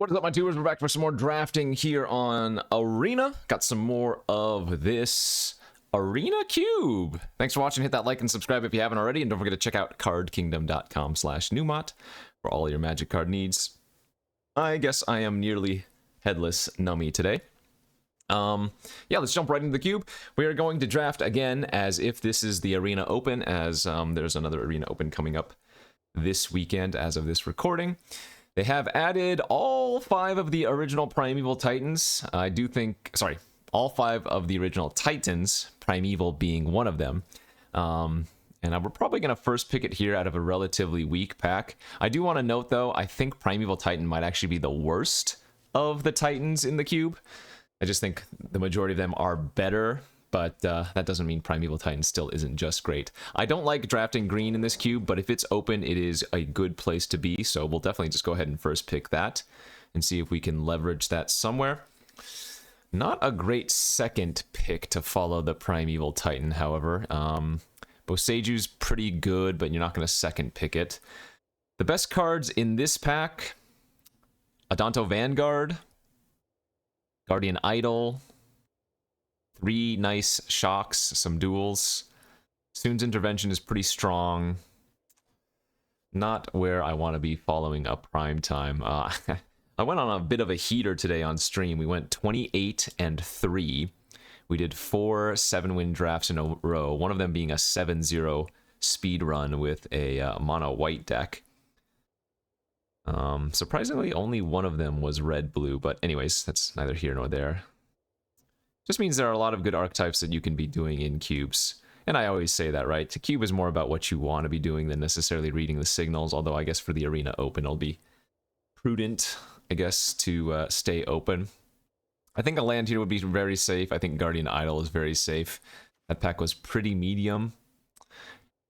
What is up, my tubers? We're back for some more drafting here on Arena. Got some more of this Arena Cube. Thanks for watching. Hit that like and subscribe if you haven't already. And don't forget to check out cardkingdom.com/Numot for all your magic card needs. I guess I am nearly headless nummy today. Yeah, let's jump right into the cube. We are going to draft again as if this is the Arena Open, as there's another Arena Open coming up this weekend as of this recording. They have added all 5 of the original Primeval Titans. All 5 of the original Titans, Primeval being one of them. And we're probably going to first pick it here out of a relatively weak pack. I do want to note, though, I think Primeval Titan might actually be the worst of the Titans in the cube. I just think the majority of them are better, but that doesn't mean Primeval Titan still isn't just great. I don't like drafting green in this cube, but if it's open, it is a good place to be, so we'll definitely just go ahead and first pick that and see if we can leverage that somewhere. Not a great second pick to follow the Primeval Titan, however. Boseju's pretty good, but you're not going to second pick it. The best cards in this pack: Adanto Vanguard, Guardian Idol, 3 nice shocks, some duels. Soon's Intervention is pretty strong. Not where I want to be following a prime time. I went on a bit of a heater today on stream. We went 28-3. We did 4 7-win drafts in a row, one of them being a 7-0 speed run with a mono white deck. Surprisingly, only one of them was red-blue, but anyways, that's neither here nor there. Just means there are a lot of good archetypes that you can be doing in cubes. And I always say that, right? The cube is more about what you want to be doing than necessarily reading the signals, although I guess for the Arena Open, it'll be prudent, I guess, to stay open. I think a land here would be very safe. I think Guardian Idol is very safe. That pack was pretty medium.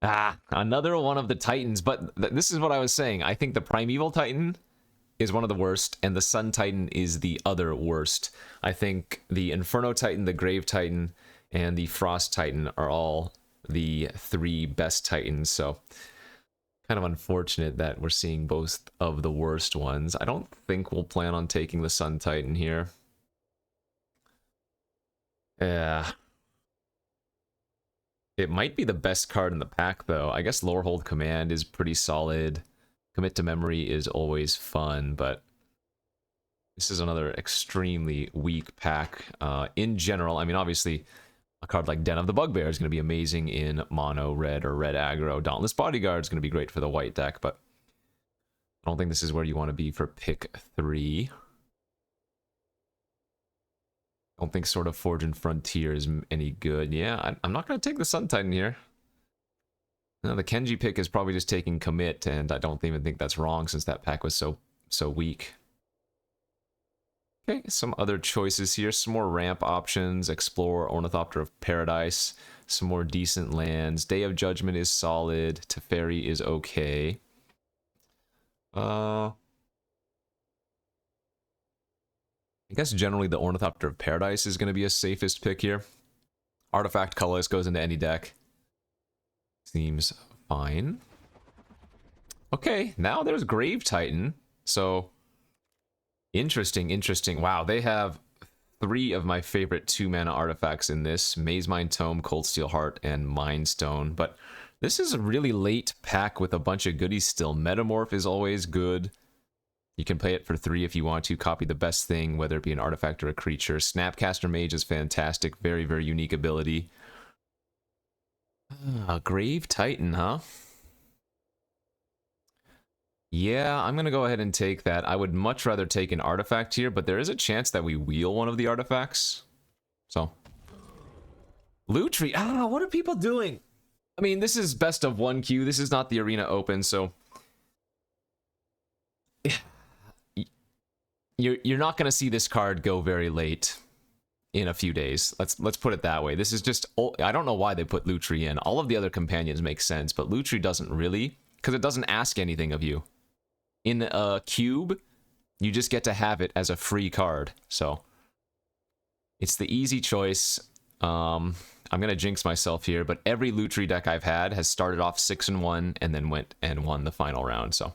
Another one of the Titans, but this is what I was saying. I think the Primeval Titan is one of the worst, and the Sun Titan is the other worst. I think the Inferno Titan, the Grave Titan, and the Frost Titan are all the 3 best Titans, so kind of unfortunate that we're seeing both of the worst ones. I don't think we'll plan on taking the Sun Titan here. Yeah. It might be the best card in the pack, though. I guess Lorehold Command is pretty solid. Commit to Memory is always fun, but this is another extremely weak pack. In general, I mean, obviously, a card like Den of the Bugbear is going to be amazing in mono red or red aggro. Dauntless Bodyguard is going to be great for the white deck, but I don't think this is where you want to be for pick 3. I don't think Sword of Fortune Frontier is any good. Yeah, I'm not going to take the Sun Titan here. No, the Kenji pick is probably just taking Commit, and I don't even think that's wrong since that pack was so weak. Okay, some other choices here. Some more ramp options. Explore, Ornithopter of Paradise. Some more decent lands. Day of Judgment is solid. Teferi is okay. I guess generally the Ornithopter of Paradise is going to be a safest pick here. Artifact Colorless goes into any deck. Seems fine. Okay, now there's Grave Titan. So, interesting. Wow, they have 3 of my favorite 2-mana artifacts in this. Mazemind Tome, Cold Steel Heart, and Mind Stone. But this is a really late pack with a bunch of goodies still. Metamorph is always good. You can play it for 3 if you want to. Copy the best thing, whether it be an artifact or a creature. Snapcaster Mage is fantastic. Very, very unique ability. Grave Titan, huh? Yeah, I'm going to go ahead and take that. I would much rather take an artifact here, but there is a chance that we wheel one of the artifacts. So. Lutri. What are people doing? I mean, this is best of 1 queue. This is not the Arena Open, so you're not going to see this card go very late in a few days. Let's put it that way. This is just, I don't know why they put Lutri in. All of the other companions make sense, but Lutri doesn't really, because it doesn't ask anything of you. In a cube, you just get to have it as a free card. So it's the easy choice. I'm gonna jinx myself here, but every Lutri deck I've had has started off 6-1 and then went and won the final round. So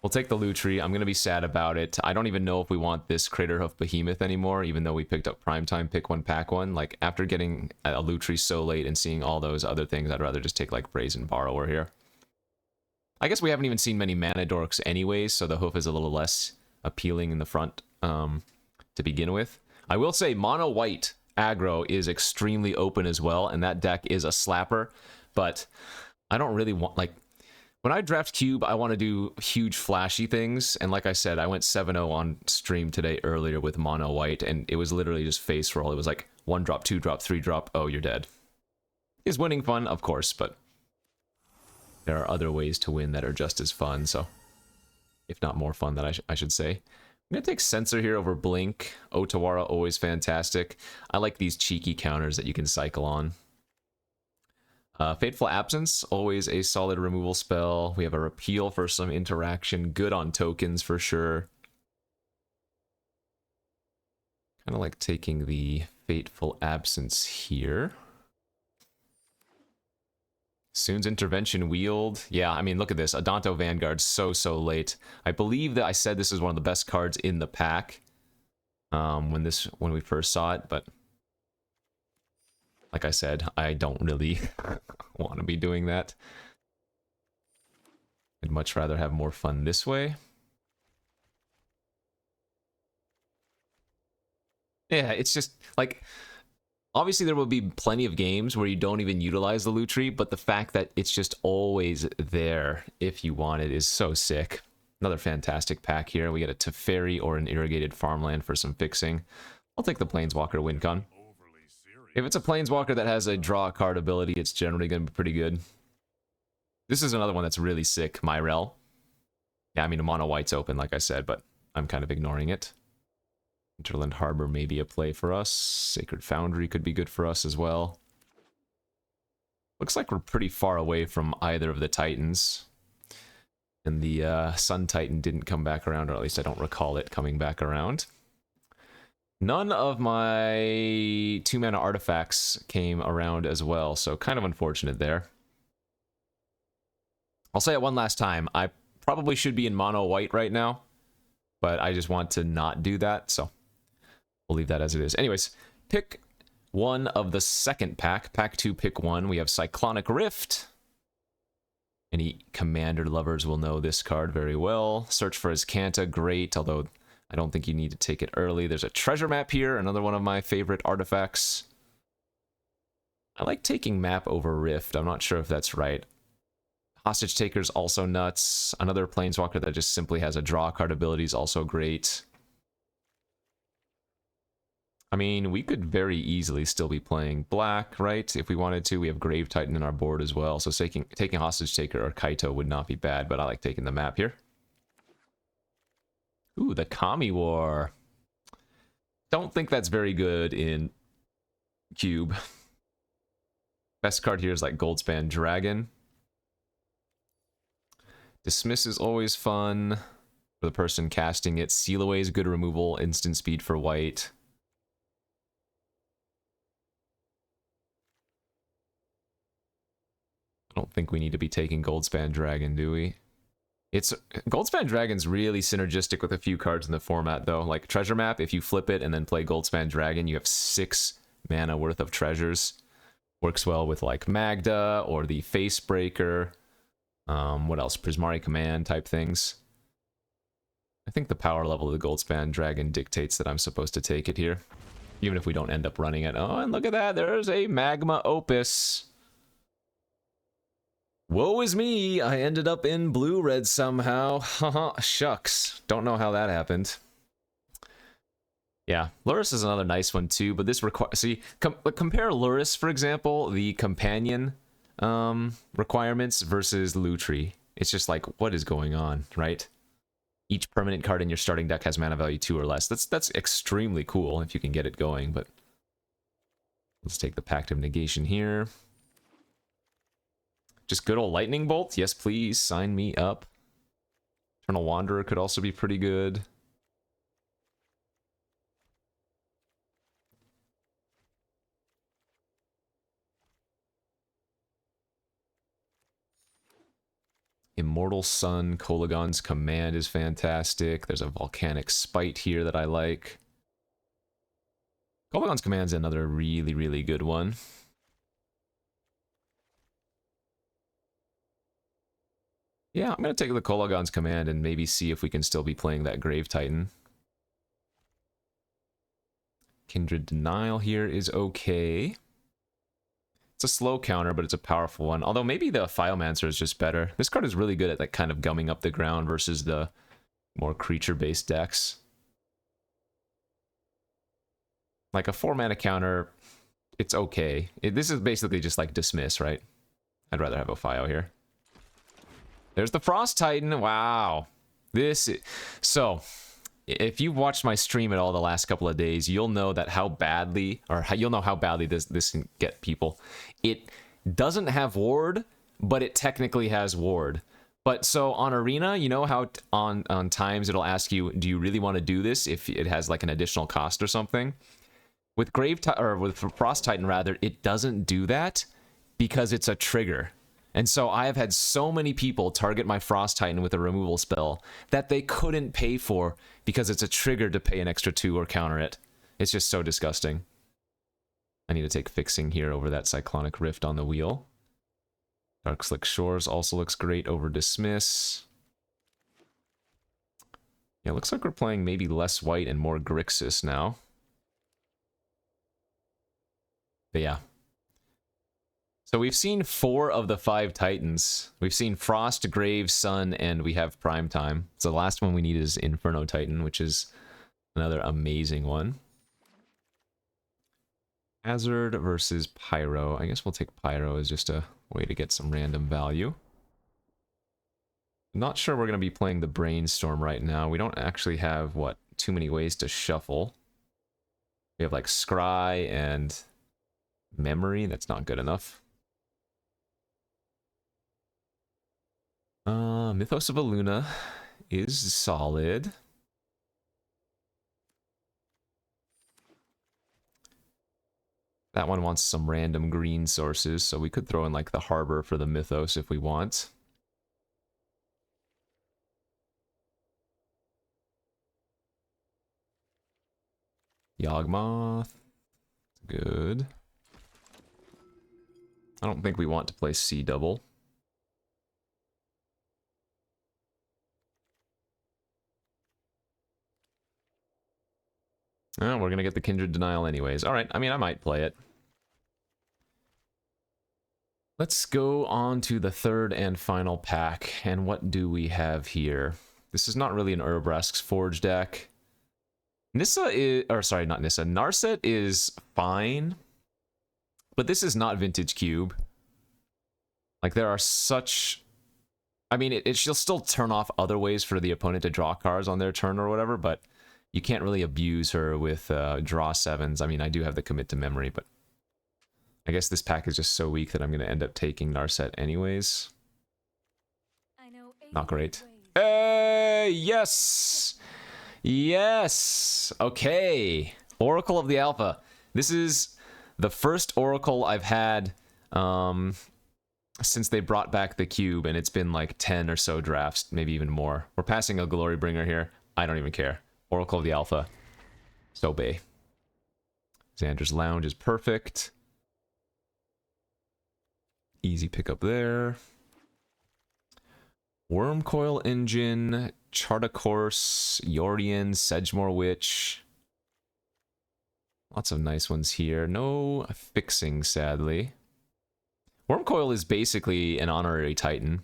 We'll take the Lutri. I'm going to be sad about it. I don't even know if we want this Craterhoof Behemoth anymore, even though we picked up Primetime Pick 1, Pack 1. Like, after getting a Lutri so late and seeing all those other things, I'd rather just take, like, Brazen Borrower here. I guess we haven't even seen many mana dorks anyways, so the hoof is a little less appealing in the front to begin with. I will say mono white aggro is extremely open as well, and that deck is a slapper, but I don't really want, like, when I draft Cube, I want to do huge flashy things, and like I said, I went 7-0 on stream today earlier with mono white, and it was literally just face roll. It was like 1 drop, 2 drop, 3 drop, oh, you're dead. Is winning fun? Of course, but there are other ways to win that are just as fun, so if not more fun, that I should say. I'm going to take Censor here over Blink. Otawara, always fantastic. I like these cheeky counters that you can cycle on. Fateful Absence, always a solid removal spell. We have a Repeal for some interaction. Good on tokens for sure. Kind of like taking the Fateful Absence here. Soon's Intervention Wield. Yeah, I mean, look at this. Adanto Vanguard, so late. I believe that I said this is one of the best cards in the pack when we first saw it, but like I said, I don't really want to be doing that. I'd much rather have more fun this way. Yeah, it's just, like, obviously there will be plenty of games where you don't even utilize the Lutri, but the fact that it's just always there if you want it is so sick. Another fantastic pack here. We get a Teferi or an Irrigated Farmland for some fixing. I'll take the Planeswalker Wincon. If it's a Planeswalker that has a draw card ability, it's generally going to be pretty good. This is another one that's really sick, Myrel. Yeah, I mean, a mono white's open, like I said, but I'm kind of ignoring it. Interland Harbor may be a play for us. Sacred Foundry could be good for us as well. Looks like we're pretty far away from either of the Titans. And the Sun Titan didn't come back around, or at least I don't recall it coming back around. None of my 2-mana artifacts came around as well, so kind of unfortunate there. I'll say it one last time. I probably should be in mono white right now, but I just want to not do that, so we'll leave that as it is. Anyways, pick one of the second pack. Pack 2, pick 1. We have Cyclonic Rift. Any Commander lovers will know this card very well. Search for Azcanta, great, although I don't think you need to take it early. There's a treasure map here, another one of my favorite artifacts. I like taking map over Rift. I'm not sure if that's right. Hostage Taker's also nuts. Another Planeswalker that just simply has a draw card ability is also great. I mean, we could very easily still be playing black, right? If we wanted to. We have Grave Titan in our board as well, so taking Hostage Taker or Kaito would not be bad, but I like taking the map here. Ooh, the Kami War. Don't think that's very good in Cube. Best card here is like Goldspan Dragon. Dismiss is always fun for the person casting it. Seal Away is good removal, instant speed for white. I don't think we need to be taking Goldspan Dragon, do we? Goldspan Dragon's really synergistic with a few cards in the format, though. Like Treasure Map, if you flip it and then play Goldspan Dragon, you have 6 mana worth of treasures. Works well with like Magda or the Facebreaker. What else? Prismari Command type things. I think the power level of the Goldspan Dragon dictates that I'm supposed to take it here. Even if we don't end up running it. Oh, and look at that. There's a Magma Opus. Woe is me, I ended up in blue-red somehow. Haha, shucks. Don't know how that happened. Yeah, Lurrus is another nice one too, but this requires... See, compare Lurrus, for example, the companion requirements versus Lutri. It's just like, what is going on, right? Each permanent card in your starting deck has mana value 2 or less. That's extremely cool if you can get it going, but... Let's take the Pact of Negation here. Just good old Lightning Bolt? Yes, please. Sign me up. Eternal Wanderer could also be pretty good. Immortal Sun, Kolagon's Command is fantastic. There's a Volcanic Spite here that I like. Kolagon's Command's another really, really good one. Yeah, I'm going to take the Kolagon's Command and maybe see if we can still be playing that Grave Titan. Kindred Denial here is okay. It's a slow counter, but it's a powerful one. Although maybe the Phiomancer is just better. This card is really good at like kind of gumming up the ground versus the more creature-based decks. Like a 4-mana counter, it's okay. This is basically just like Dismiss, right? I'd rather have a Phio here. There's the Frost Titan. Wow. So, if you've watched my stream at all the last couple of days, you'll know that you'll know how badly this can get people. It doesn't have ward, but it technically has ward. But so on Arena, you know how on times it'll ask you, do you really want to do this if it has like an additional cost or something? With with Frost Titan rather, it doesn't do that because it's a trigger. And so I have had so many people target my Frost Titan with a removal spell that they couldn't pay for because it's a trigger to pay an extra 2 or counter it. It's just so disgusting. I need to take Fixing here over that Cyclonic Rift on the wheel. Dark Slick Shores also looks great over Dismiss. Yeah, looks like we're playing maybe less white and more Grixis now. But yeah. So we've seen 4 of the 5 Titans. We've seen Frost, Grave, Sun, and we have Prime Time. So the last one we need is Inferno Titan, which is another amazing one. Hazard versus Pyro. I guess we'll take Pyro as just a way to get some random value. Not sure we're going to be playing the Brainstorm right now. We don't actually have, too many ways to shuffle. We have like Scry and Memory. That's not good enough. Mythos of Aluna is solid. That one wants some random green sources, so we could throw in like the Harbor for the Mythos if we want. Yawgmoth. Good. I don't think we want to play Sea Double. Oh, we're going to get the Kindred Denial anyways. Alright, I mean, I might play it. Let's go on to the third and final pack. And what do we have here? This is not really an Urabrask's Forge deck. Nissa is... Or sorry, not Nissa. Narset is fine. But this is not Vintage Cube. Like, there are such... I mean, she'll still turn off other ways for the opponent to draw cards on their turn or whatever, but... You can't really abuse her with draw 7s. I mean, I do have the Commit to Memory, but I guess this pack is just so weak that I'm going to end up taking Narset anyways. Not great. Hey, yes! Yes! Okay. Oracle of the Alpha. This is the first Oracle I've had since they brought back the Cube, and it's been like 10 or so drafts, maybe even more. We're passing a Glorybringer here. I don't even care. Oracle of the Alpha. Sobei. Xander's Lounge is perfect. Easy pickup there. Wormcoil Engine, Chartacourse, Yorian, Sedgemoor Witch. Lots of nice ones here. No Fixing, sadly. Wormcoil is basically an honorary Titan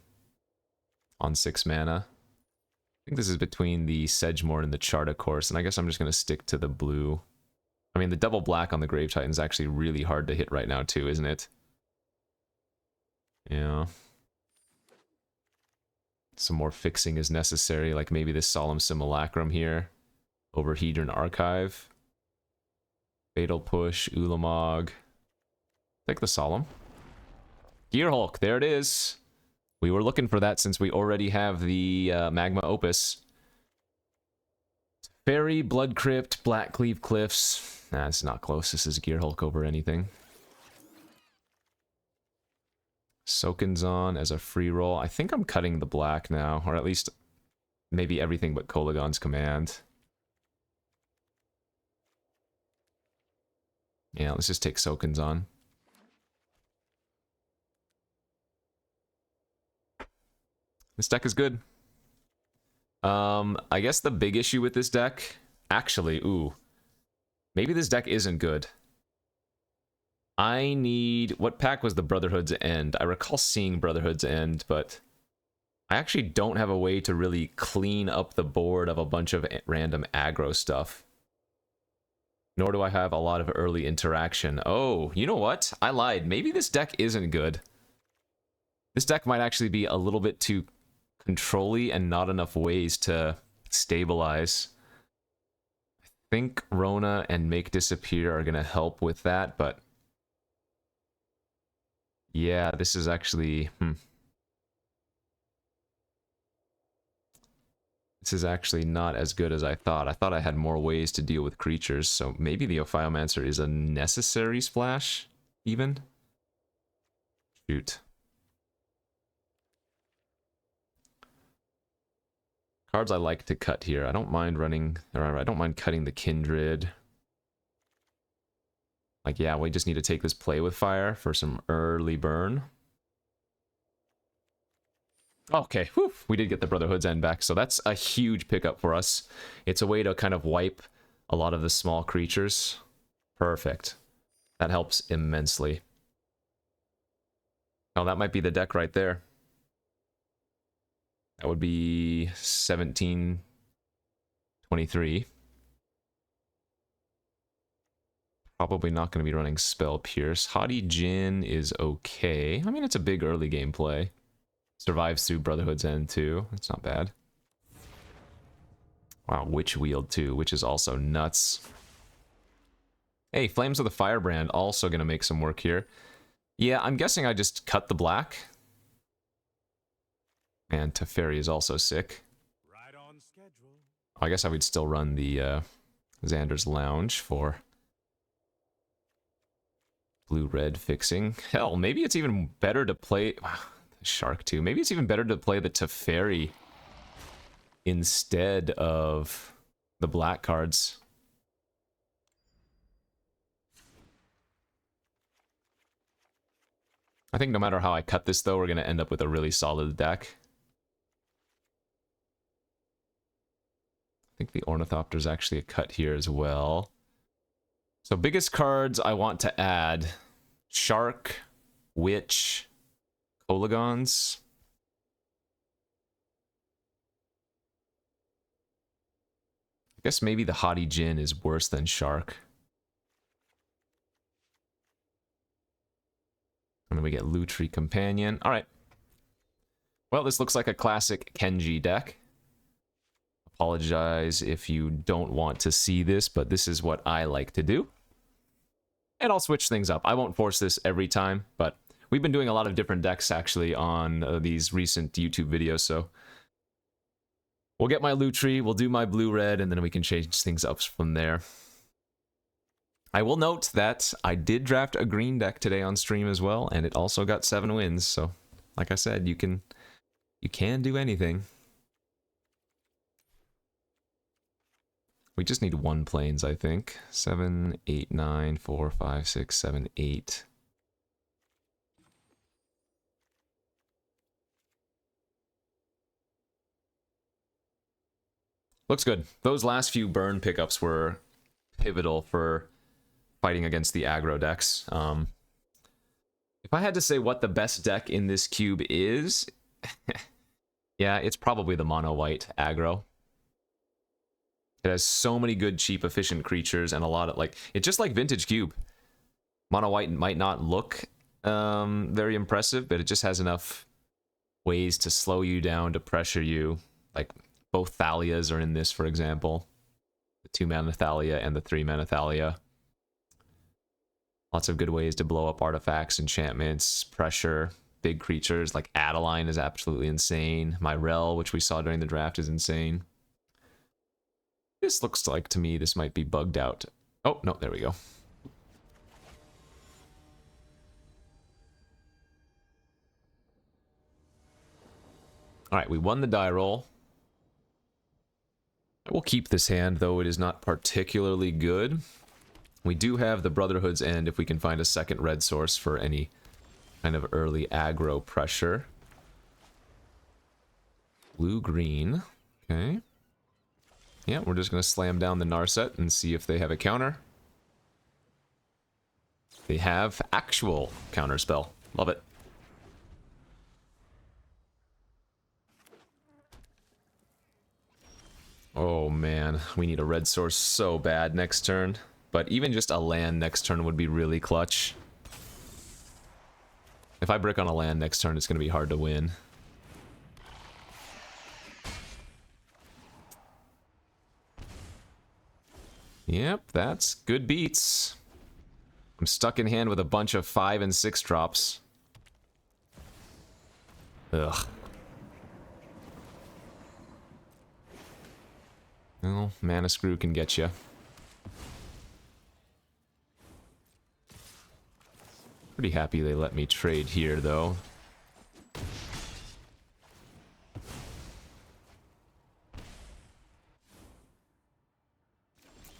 on 6 mana. I think this is between the Sedgemoor and the Chartacourse, and I guess I'm just going to stick to the blue. I mean, the double black on the Grave Titan is actually really hard to hit right now, too, isn't it? Yeah. Some more fixing is necessary, like maybe this Solemn Simulacrum here. Over Hedron Archive. Fatal Push, Ulamog. Take the Solemn. Gearhulk, there it is. We were looking for that since we already have the Magma Opus. Fairy, Blood Crypt, Blackcleave Cliffs. Nah, it's not close. This is Gearhulk over anything. Soken's on as a free roll. I think I'm cutting the black now, or at least maybe everything but Kolagon's command. Yeah, let's just take Soken's on. This deck is good. I guess the big issue with this deck, actually, ooh, maybe this deck isn't good. I need, what pack was the Brotherhood's End? I recall seeing Brotherhood's End, but I actually don't have a way to really clean up the board of a bunch of random aggro stuff. Nor do I have a lot of early interaction. Oh, you know what? I lied. Maybe this deck isn't good. This deck might actually be a little bit too control-y and not enough ways to stabilize. I think Rona and Make Disappear are going to help with that, but yeah, this is actually... This is actually not as good as I thought. I thought I had more ways to deal with creatures, so maybe the Ophiomancer is a necessary splash, even? Shoot. Cards I like to cut here. I don't mind running... Or I don't mind cutting the Kindred. Like, yeah, we just need to take this Play with Fire for some early burn. Okay, whew, we did get the Brotherhood's End back, so that's a huge pickup for us. It's a way to kind of wipe a lot of the small creatures. Perfect. That helps immensely. Oh, that might be the deck right there. That would be 1723. Probably not going to be running Spell Pierce. Haughty Djinn is okay. I mean, it's a big early game play. Survives through Brotherhood's End too. That's not bad. Wow, Witch Wield too, which is also nuts. Hey, Flames of the Firebrand also going to make some work here. Yeah, I'm guessing I just cut the black. And Teferi is also sick. Right on schedule. I guess I would still run the Xander's Lounge for blue-red fixing. Hell, maybe it's even better to play... Shark too. Maybe it's even better to play the Teferi instead of the black cards. I think no matter how I cut this, though, we're going to end up with a really solid deck. I think the Ornithopter's actually a cut here as well. So biggest cards I want to add. Shark, Witch, Kolagons. I guess maybe the Haughty Djinn is worse than Shark. And then we get Lutri Companion. Alright. Well, this looks like a classic Kenji deck. Apologize if you don't want to see this, but this is what I like to do. And I'll switch things up. I won't force this every time, but we've been doing a lot of different decks, actually, on these recent YouTube videos, so... We'll get my Lutri, we'll do my blue-red, and then we can change things up from there. I will note that I did draft a green deck today on stream as well, and it also got 7 wins, so... Like I said, you can do anything. We just need 1 planes, I think. 7, 8, 9, 4, 5, 6, 7, 8... Looks good. Those last few burn pickups were pivotal for fighting against the aggro decks. If I had to say what the best deck in this cube is, yeah, it's probably the mono-white aggro. It has so many good, cheap, efficient creatures and a lot of, like, it's just like Vintage Cube. Mono-white might not look very impressive, but it just has enough ways to slow you down, to pressure you, like... Both Thalias are in this, for example. The 2-mana Thalia and the 3-mana Thalia. Lots of good ways to blow up artifacts, enchantments, pressure, big creatures, like Adeline is absolutely insane. Myrel, which we saw during the draft, is insane. This looks like, to me, this might be bugged out. Oh, no, there we go. Alright, we won the die roll. I will keep this hand, though it is not particularly good. We do have the Brotherhood's End if we can find a second red source for any kind of early aggro pressure. Blue-green. Okay. Yeah, we're just going to slam down the Narset and see if they have a counter. They have actual counterspell. Love it. Oh man, we need a red source so bad next turn. But even just a land next turn would be really clutch. If I brick on a land next turn, it's going to be hard to win. Yep, that's good beats. I'm stuck in hand with a bunch of 5 and 6 drops. Ugh. Well, Mana Screw can get you. Pretty happy they let me trade here, though.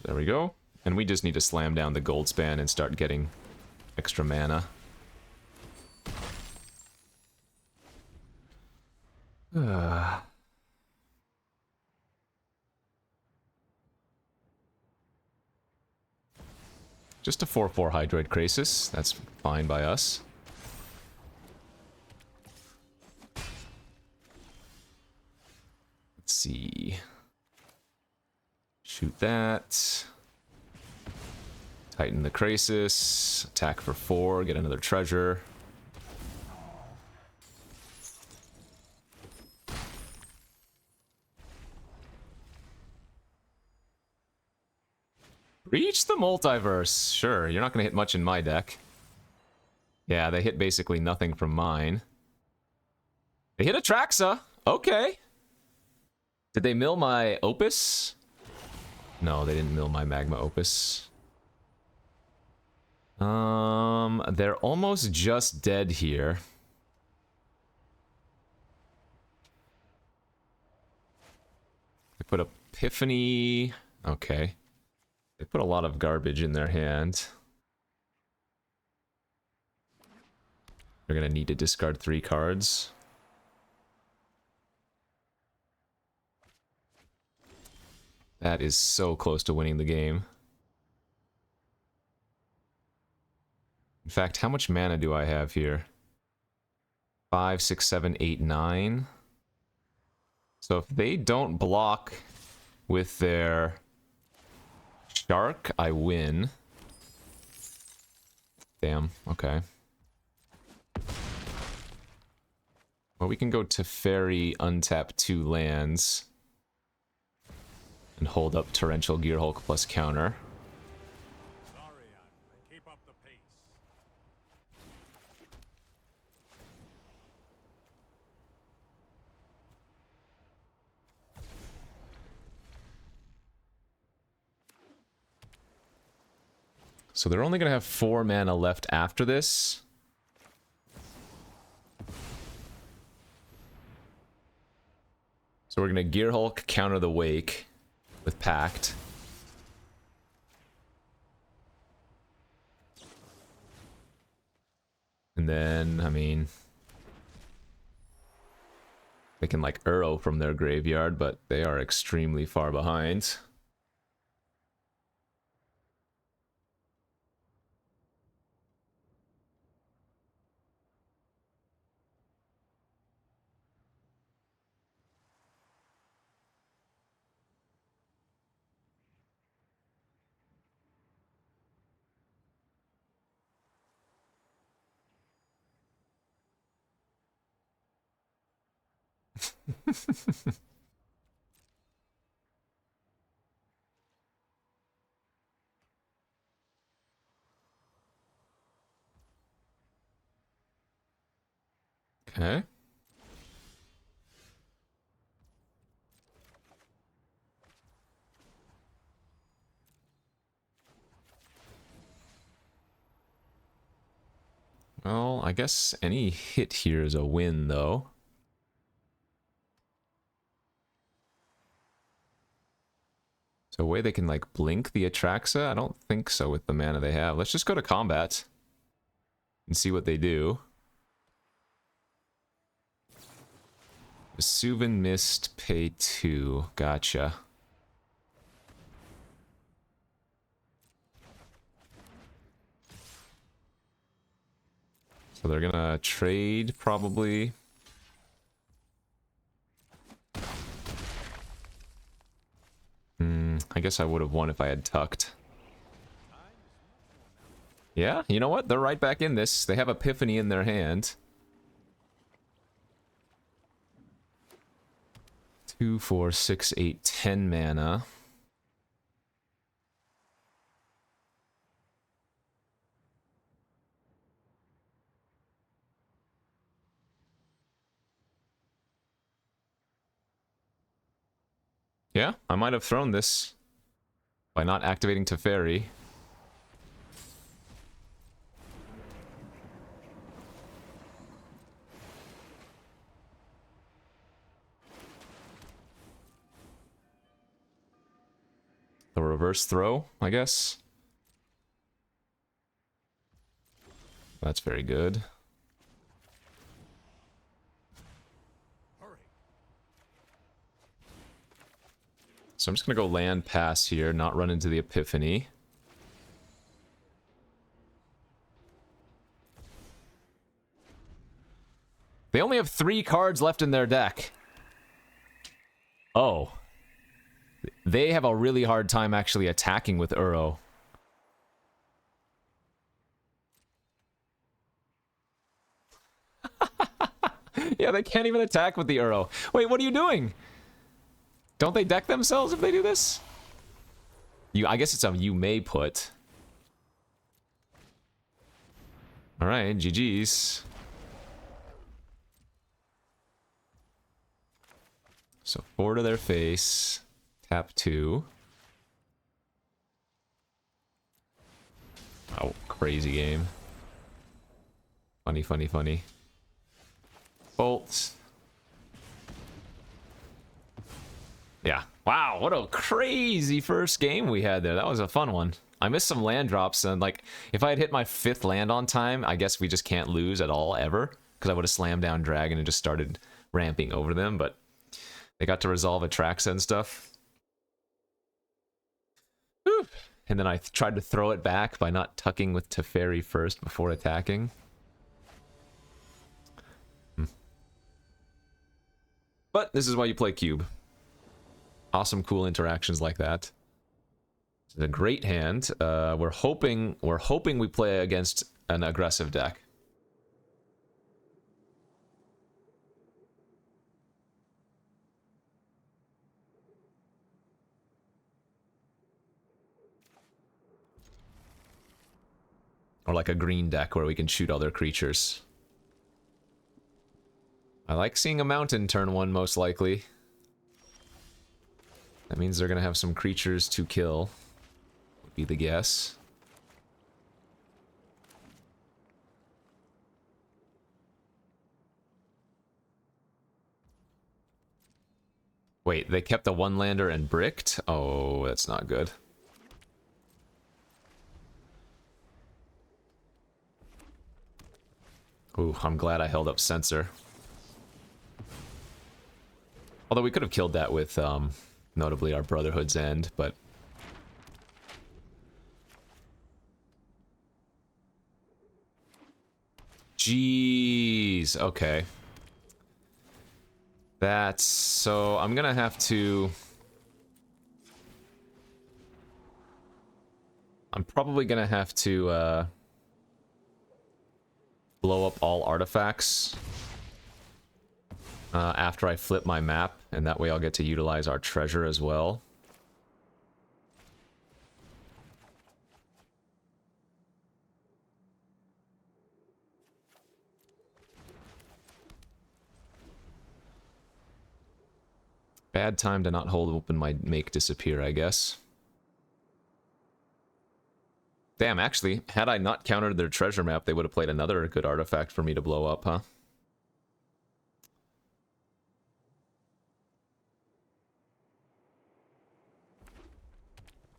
There we go. And we just need to slam down the gold span and start getting extra mana. Just a 4/4 Hydroid Krasis. That's fine by us. Let's see. Shoot that. Tighten the Krasis. Attack for 4. Get another treasure. Reach the multiverse. Sure, you're not going to hit much in my deck. Yeah, they hit basically nothing from mine. They hit Atraxa. Okay. Did they mill my Opus? No, they didn't mill my Magma Opus. They're almost just dead here. They put Epiphany. Okay. They put a lot of garbage in their hand. They're gonna need to discard 3 cards. That is so close to winning the game. In fact, how much mana do I have here? 5, 6, 7, 8, 9. So if they don't block with their Shark, I win. Damn, okay. Well, we can go to Teferi, untap 2 lands, and hold up Torrential Gearhulk plus counter. Sorry, keep up the pace. So they're only going to have 4 mana left after this. So we're going to Gearhulk, counter the Wake with Pact. And then, I mean, they can like Uro from their graveyard, but they are extremely far behind. Okay. Well, I guess any hit here is a win, though. a way they can, like, blink the Atraxa? I don't think so with the mana they have. Let's just go to combat and see what they do. Vesuvan Mist, pay 2. Gotcha. So they're gonna trade, probably. I guess I would have won if I had tucked. Yeah, you know what? They're right back in this. They have Epiphany in their hand. 2, 4, 6, 8, 10 mana. Yeah, I might have thrown this by not activating Teferi. The reverse throw, I guess. That's very good. So I'm just gonna go land pass here, not run into the Epiphany. They only have 3 cards left in their deck. Oh. They have a really hard time actually attacking with Uro. Yeah, they can't even attack with the Uro. Wait, what are you doing? Don't they deck themselves if they do this? I guess it's a you may put. Alright, GG's. So 4 to their face. Tap 2. Oh, crazy game. Funny, funny, funny. Bolt. Yeah. Wow, what a crazy first game we had there. That was a fun one. I missed some land drops, and like, if I had hit my 5th land on time, I guess we just can't lose at all, ever. Because I would have slammed down Dragon and just started ramping over them, but they got to resolve Atraxa and stuff. Whew. And then I tried to throw it back by not tucking with Teferi first before attacking. But this is why you play Cube. Awesome, cool interactions like that. It's a great hand. We're hoping we play against an aggressive deck. Or like a green deck where we can shoot other creatures. I like seeing a mountain turn 1 most likely. That means they're gonna have some creatures to kill. Would be the guess. Wait, they kept the 1-lander and bricked? Oh, that's not good. Ooh, I'm glad I held up Censor. Although we could have killed that with, notably our Brotherhood's End, but... Jeez, okay. That's... so I'm gonna have to... I'm probably gonna have to, blow up all artifacts after I flip my map, and that way I'll get to utilize our treasure as well. Bad time to not hold open my make disappear, I guess. Damn, actually, had I not countered their treasure map, they would have played another good artifact for me to blow up, huh?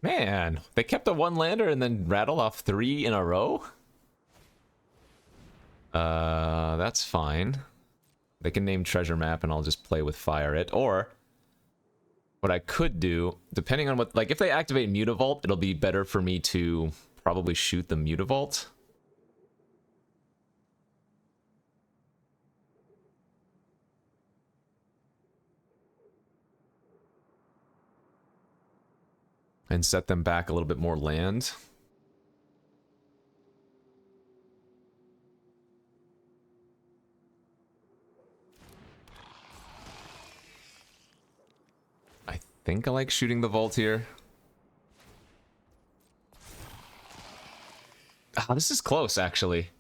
Man, they kept a one lander and then rattled off 3 in a row? That's fine. They can name treasure map and I'll just play with fire it. Or what I could do, depending on what, like if they activate Mutavault, it'll be better for me to probably shoot the Mutavault. And set them back a little bit more land. I think I like shooting the vault here. Ah, this is close, actually.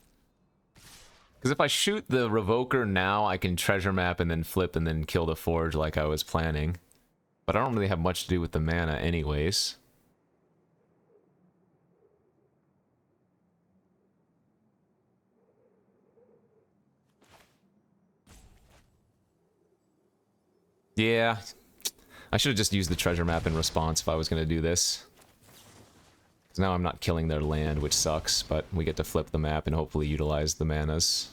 Because if I shoot the Revoker now, I can treasure map and then flip and then kill the Forge like I was planning. But I don't really have much to do with the mana anyways. Yeah. I should have just used the treasure map in response if I was going to do this. Because now I'm not killing their land, which sucks, but we get to flip the map and hopefully utilize the manas.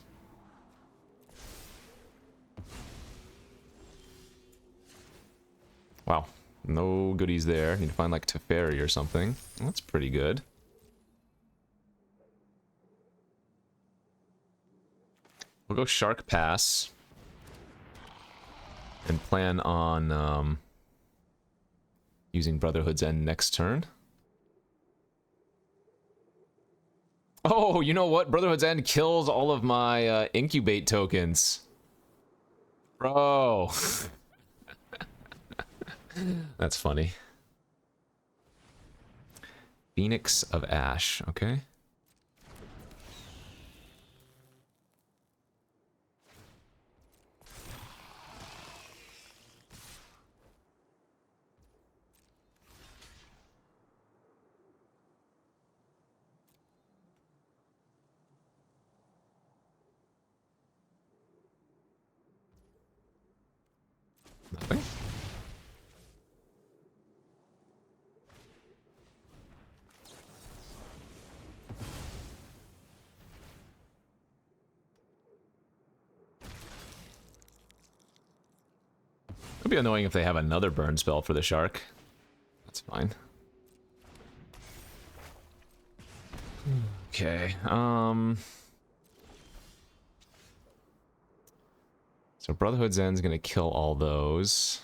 Wow. No goodies there. Need to find like Teferi or something. That's pretty good. We'll go Shark Pass. And plan on using Brotherhood's End next turn. Oh, you know what? Brotherhood's End kills all of my incubate tokens. Bro. That's funny. Phoenix of Ash, okay. Nothing. It'd be annoying if they have another burn spell for the shark. That's fine. Okay, so Brotherhood's End's gonna kill all those.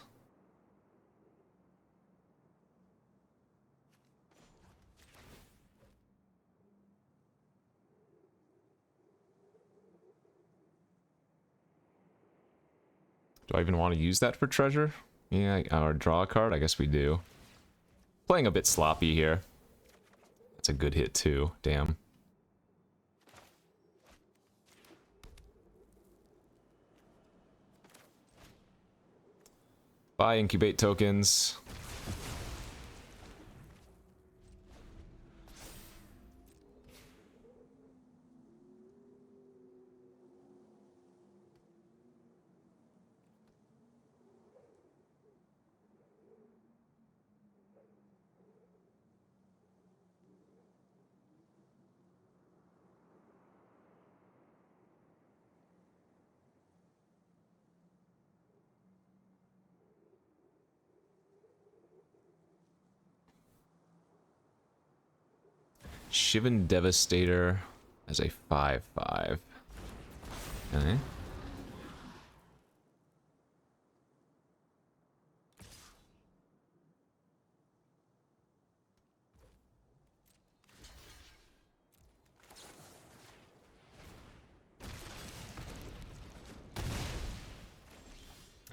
Do I even want to use that for treasure? Yeah, or draw a card? I guess we do. Playing a bit sloppy here. That's a good hit too, damn. Buy incubate tokens. Shivan Devastator as a 5/5. Okay.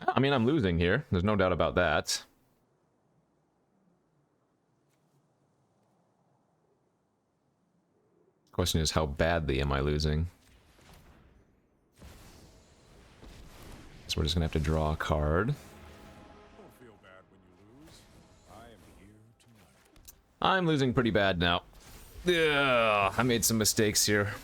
I mean, I'm losing here. There's no doubt about that. Question is, how badly am I losing? So we're just gonna have to draw a card. Don't feel bad when you lose. I am here tonight. I'm losing pretty bad now. Ugh, I made some mistakes here.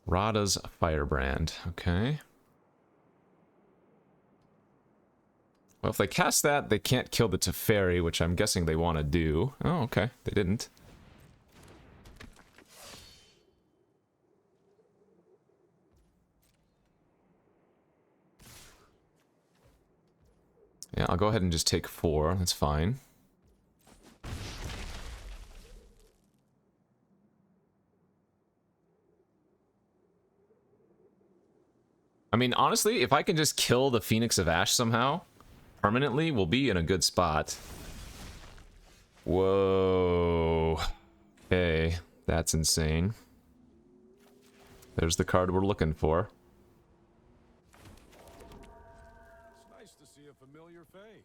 Rada's Firebrand. Okay. Well, if they cast that, they can't kill the Teferi, which I'm guessing they want to do. Oh, okay. They didn't. Yeah, I'll go ahead and just take 4. That's fine. I mean, honestly, if I can just kill the Phoenix of Ash somehow, permanently, we'll be in a good spot. Whoa. Okay, that's insane. There's the card we're looking for. It's nice to see a familiar face.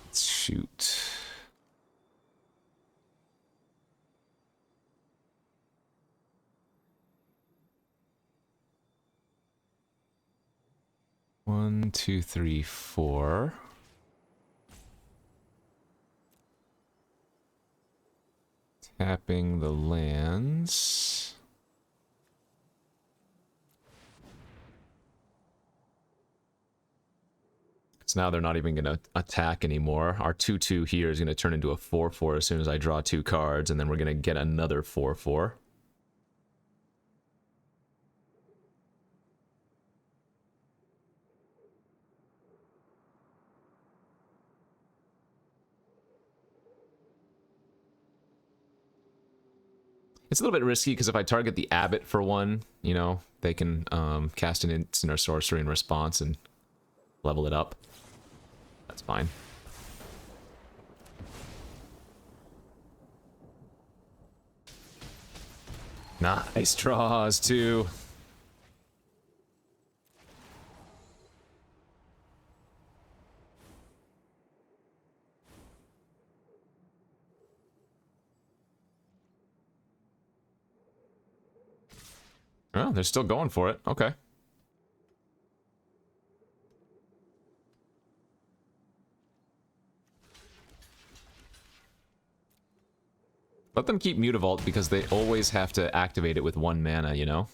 Let's shoot. One, two, three, 4. Tapping the lands. So now they're not even going to attack anymore. Our 2/2 here is going to turn into a 4/4 as soon as I draw 2 cards, and then we're going to get another 4/4. It's a little bit risky because if I target the Abbot for 1, you know, they can cast an instant or sorcery in response and level it up. That's fine. Nice draws, too. Oh, they're still going for it. Okay. Let them keep Mutavault because they always have to activate it with 1 mana, you know?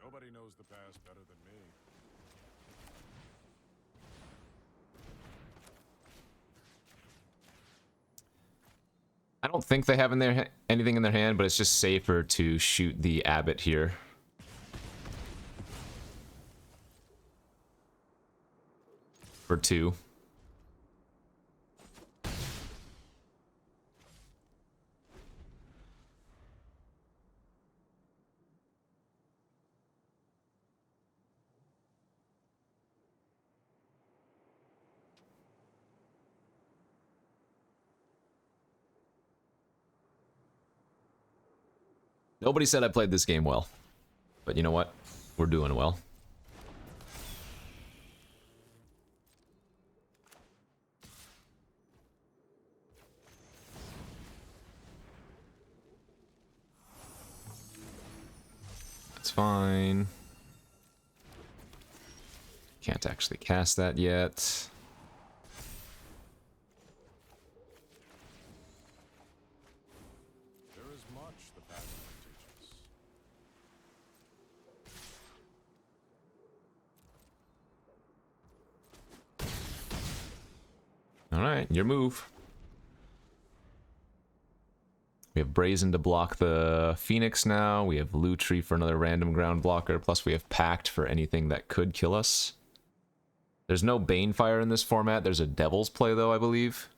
Nobody knows the past better than me. I don't think they have in their anything in their hand, but it's just safer to shoot the Abbot here. For 2. Nobody said I played this game well. But you know what? We're doing well. That's fine. Can't actually cast that yet. There is much the past can teach us. Alright, your move. We have Brazen to block the Phoenix now. We have Lutri for another random ground blocker. Plus we have Pact for anything that could kill us. There's no Banefire in this format. There's a Devil's Play though, I believe.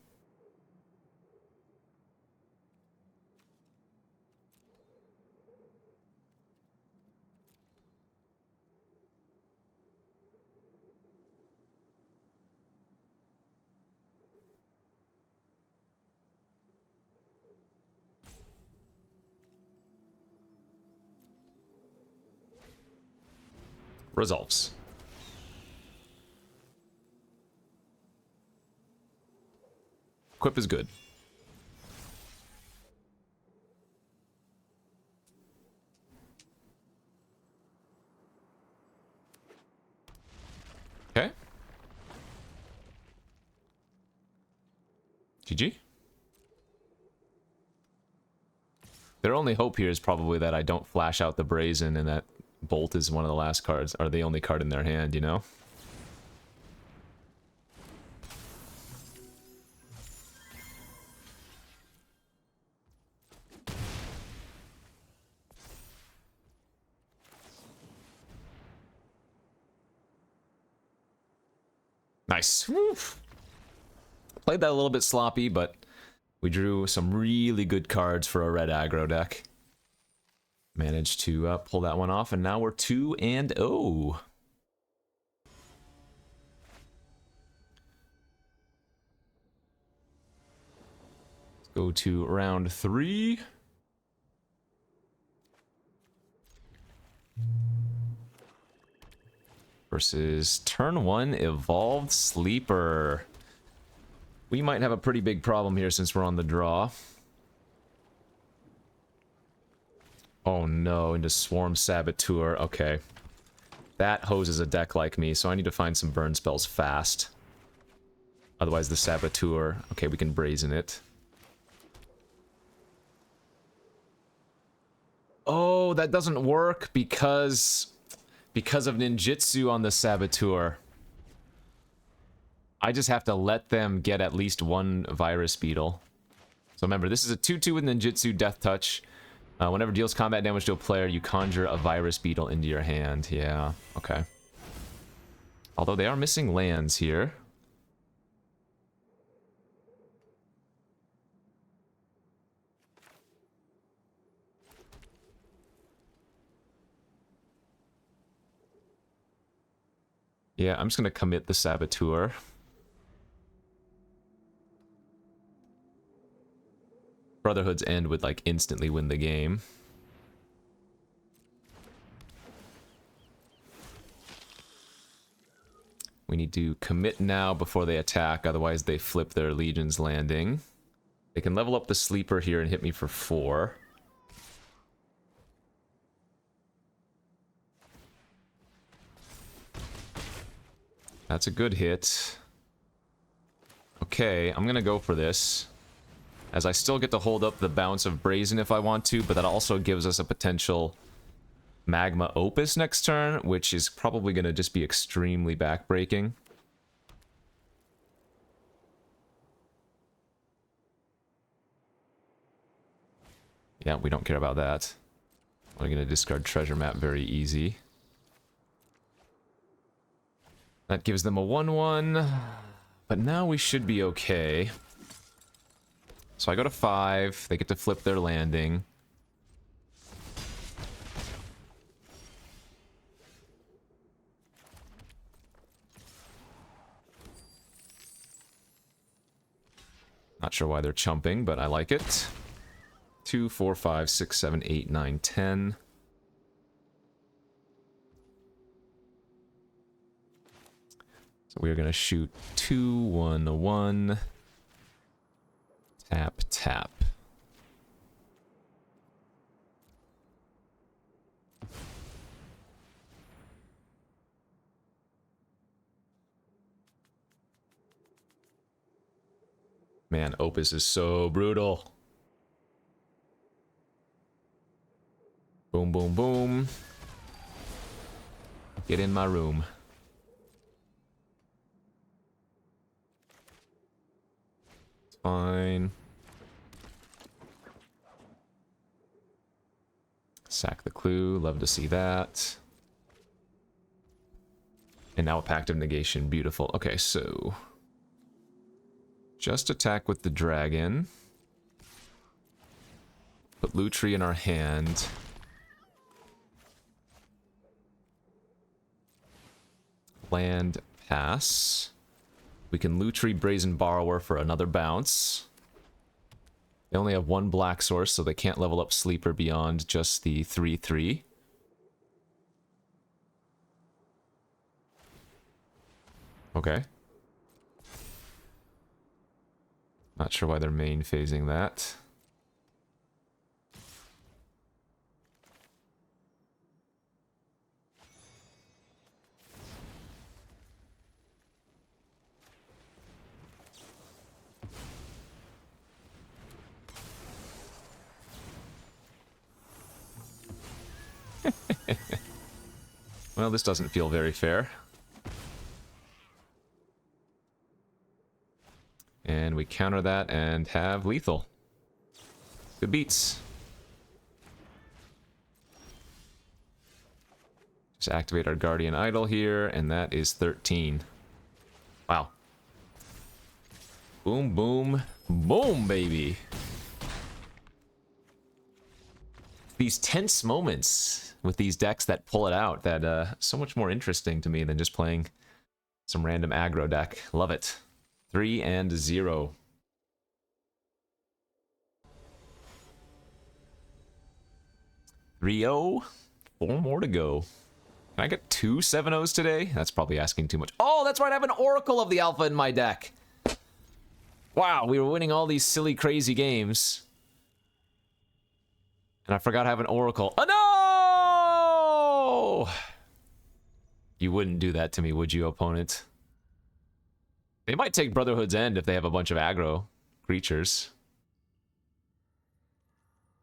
Resolves. Equip is good. Okay. GG. Their only hope here is probably that I don't flash out the Brazen and that Bolt is one of the last cards, or the only card in their hand, you know? Nice. Woof. Played that a little bit sloppy, but we drew some really good cards for a red aggro deck. Managed to pull that one off, and now we're 2-0. Let's go to round 3. Versus turn 1 Evolved Sleeper. We might have a pretty big problem here since we're on the draw. Oh no, into Swarm Saboteur. Okay. That hoses a deck like me, so I need to find some burn spells fast. Otherwise the Saboteur... Okay, we can Brazen it. Oh, that doesn't work because of ninjutsu on the Saboteur. I just have to let them get at least one Virus Beetle. So remember, this is a 2-2 with ninjutsu, Death Touch. Whenever deals combat damage to a player, you conjure a Virus Beetle into your hand. Yeah, okay. Although they are missing lands here. Yeah, I'm just gonna commit the Saboteur. Brotherhood's End would, like, instantly win the game. We need to commit now before they attack, otherwise they flip their Legion's Landing. They can level up the Sleeper here and hit me for 4. That's a good hit. Okay, I'm gonna go for this. As I still get to hold up the bounce of Brazen if I want to, but that also gives us a potential Magma Opus next turn, which is probably going to just be extremely backbreaking. Yeah, we don't care about that. We're going to discard Treasure Map very easy. That gives them a 1-1, but now we should be okay. So I go to 5, they get to flip their landing. Not sure why they're chumping, but I like it. 2, 4, 5, 6, 7, 8, 9, 10. So we are going to shoot 2, 1, 1. Tap, tap. Man, Opus is so brutal. Boom, boom, boom. Get in my room. It's fine. Sack the clue, love to see that. And now a Pact of Negation, beautiful. Okay, so... just attack with the dragon. Put Lutri in our hand. Land, pass. We can Lutri Brazen Borrower for another bounce. They only have 1 black source, so they can't level up Sleeper beyond just the 3-3. Okay. Not sure why they're main phasing that. Well, this doesn't feel very fair. And we counter that and have lethal. Good beats. Just activate our Guardian Idol here, and that is 13. Wow. Boom, boom, boom, baby. These tense moments with these decks that pull it out, that so much more interesting to me than just playing some random aggro deck. Love it. 3-0. Rio, 4 more to go. Can I get 2 7-0s today? That's probably asking too much. Oh, that's right, I have an Oracle of the Alpha in my deck. Wow, we were winning all these silly, crazy games. And I forgot I have an Oracle. Oh, no! You wouldn't do that to me, would you, opponent? They might take Brotherhood's End if they have a bunch of aggro creatures.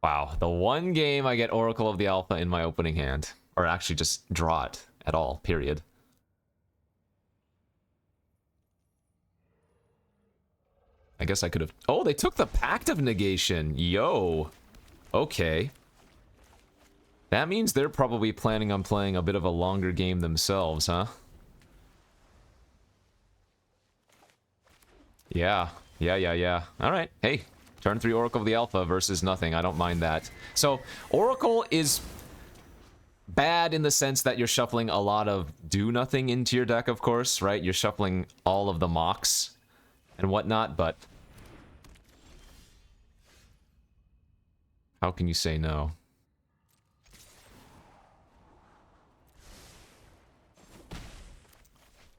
Wow, the one game I get Oracle of the Alpha in my opening hand. Or actually just draw it at all, period. I guess I could have... Oh, they took the Pact of Negation. Yo. Okay. That means they're probably planning on playing a bit of a longer game themselves, huh? Yeah. Yeah. Alright, hey. Turn 3 Oracle of the Alpha versus nothing. I don't mind that. So, Oracle is bad in the sense that you're shuffling a lot of do-nothing into your deck, of course, right? You're shuffling all of the mocks and whatnot, but... How can you say no?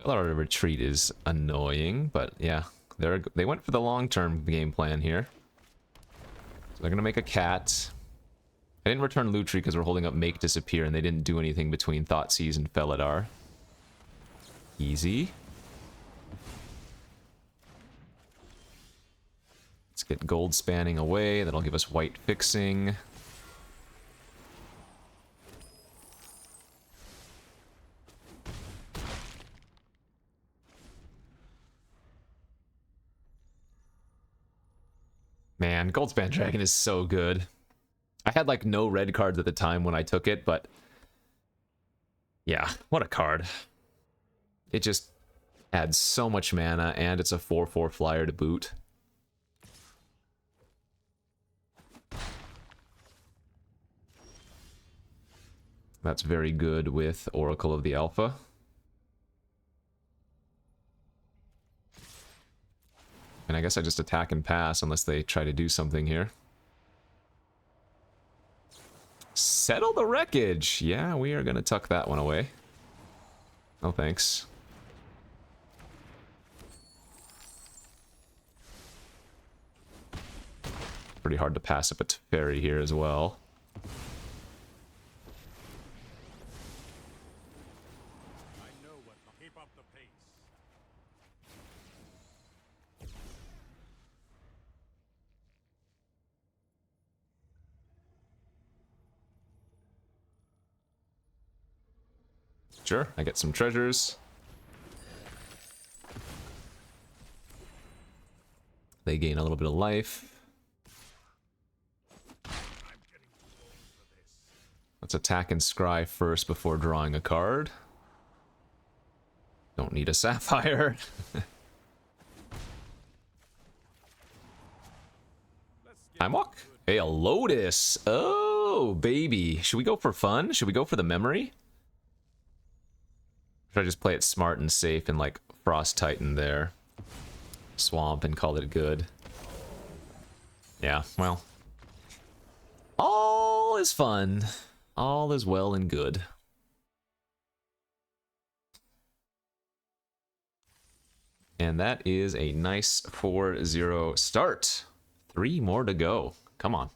A lot of retreat is annoying, but yeah, they went for the long-term game plan here. So they're gonna make a cat. I didn't return Lutri because we're holding up Make Disappear, and they didn't do anything between Thoughtseize and Felidar. Easy. Let's get gold spanning away. That'll give us white fixing. Man, Goldspan Dragon is so good. I had like no red cards at the time when I took it, but yeah, what a card. It just adds so much mana, and it's a 4/4 flyer to boot. That's very good with Oracle of the Alpha. And I guess I just attack and pass unless they try to do something here. Settle the Wreckage! Yeah, we are gonna tuck that one away. No thanks. Pretty hard to pass up a Teferi here as well. Keep up the pace. Sure, I get some treasures. They gain a little bit of life. Let's attack and scry first before drawing a card. Don't need a Sapphire. Imok? Hey, a Lotus. Oh, baby. Should we go for fun? Should we go for the memory? Should I just play it smart and safe and like Frost Titan there? Swamp and call it good. Yeah, well. All is fun. All is well and good. And that is a nice 4-0 start. 3 more to go. Come on.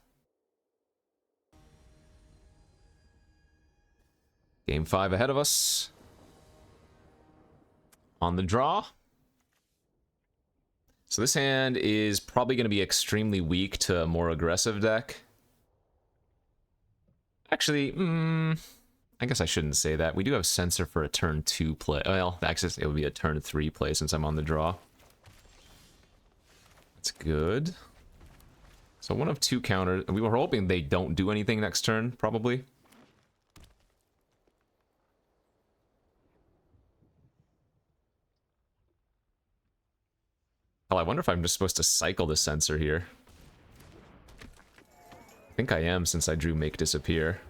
Game 5 ahead of us. On the draw. So this hand is probably going to be extremely weak to a more aggressive deck. Actually, I guess I shouldn't say that. We do have Censor for a turn 2 play. Well, actually, it would be a turn 3 play since I'm on the draw. That's good. So one of 2 counters. We were hoping they don't do anything next turn, probably. Oh, I wonder if I'm just supposed to cycle the Censor here. I think I am, since I drew Make Disappear.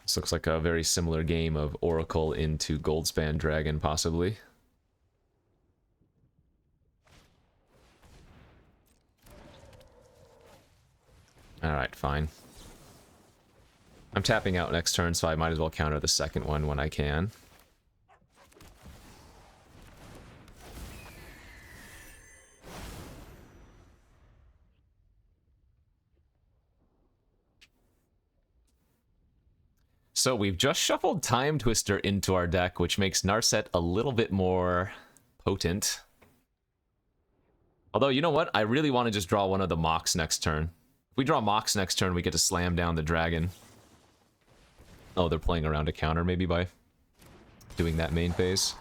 This looks like a very similar game of Oracle into Goldspan Dragon, possibly. Alright, fine. I'm tapping out next turn, so I might as well counter the second one when I can. So we've just shuffled Time Twister into our deck, which makes Narset a little bit more potent. Although, you know what? I really want to just draw one of the Mox next turn. If we draw Mox next turn, we get to slam down the dragon. Oh, they're playing around a counter, maybe, by doing that main phase.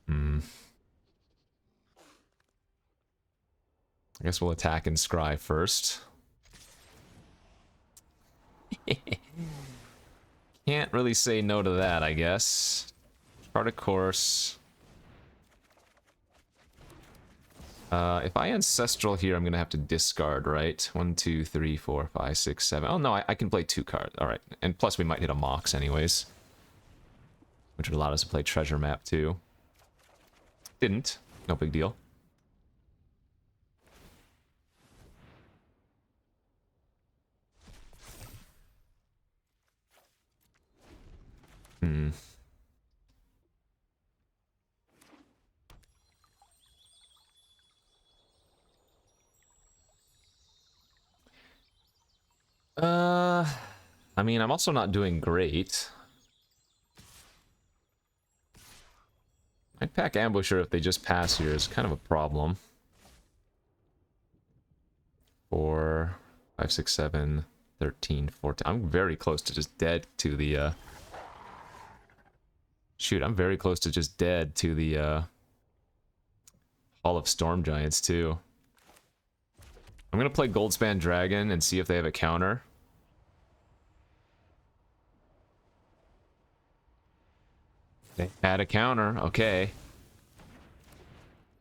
I guess we'll attack and scry first. Can't really say no to that, I guess. Chart a course. If I Ancestral here, I'm gonna have to discard, right? 1, 2, 3, 4, 5, 6, 7. Oh no, I can play 2 cards. Alright. And plus we might hit a Mox anyways. Which would allow us to play Treasure Map too. Didn't. No big deal. I mean, I'm also not doing great. I'd pack Ambusher if they just pass here is kind of a problem. 4, 5, 6, 7, 13, 14. I'm very close to just dead to the, Shoot, I'm very close to just dead to the, Hall of Storm Giants, too. I'm gonna play Goldspan Dragon and see if they have a counter. They had a counter, okay.